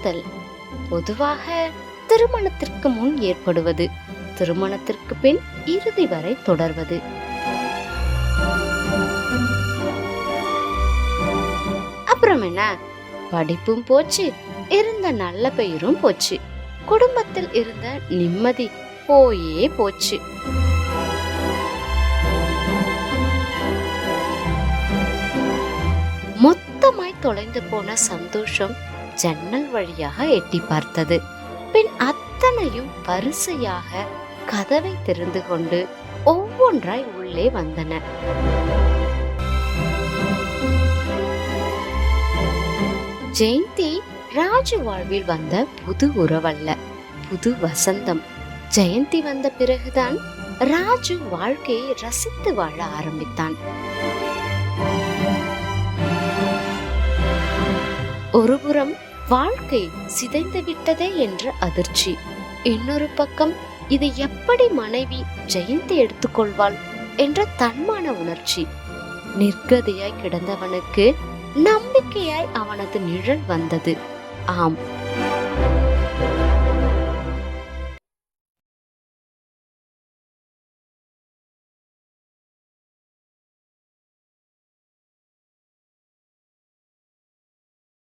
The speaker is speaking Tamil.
காதல் பொதுவாக திருமணத்திற்கு முன் ஏற்படுவது, திருமணத்திற்கு பின் இறுதி வரை தொடர்வது. அப்புறம் என்ன, படிப்பும் போச்சு, இருந்த நல்ல பெயரும் போச்சு, குடும்பத்தில் இருந்த நிம்மதி போயே போச்சு. மொத்தமாய் தொலைந்து போன சந்தோஷம் ஜன்னல் வழியாக எட்டி பார்த்தது. பின் அத்தனையும் வரிசையாக கதவை திறந்து கொண்டு ஒவ்வொன்றாய் உள்ளே வந்தன. ஜெயந்தி ராஜு வாழ்வில் வந்த புது உறவல்ல, புது வசந்தம். ஜெயந்தி வந்த பிறகுதான் ராஜு வாழ்க்கையை ரசித்து வாழ ஆரம்பித்தான். ஒருபுறம் வாழ்க்கை சிதைந்து விட்டதே என்ற அதிர்ச்சி, இன்னொரு பக்கம் இதை எப்படி மனைவி ஜெயந்தி எடுத்துக்கொள்வாள் என்ற தன்மான உணர்ச்சி. நிர்கதியாய் கிடந்தவனுக்கு நம்பிக்கையாய் அவனது நிழல் வந்தது. ஆம்,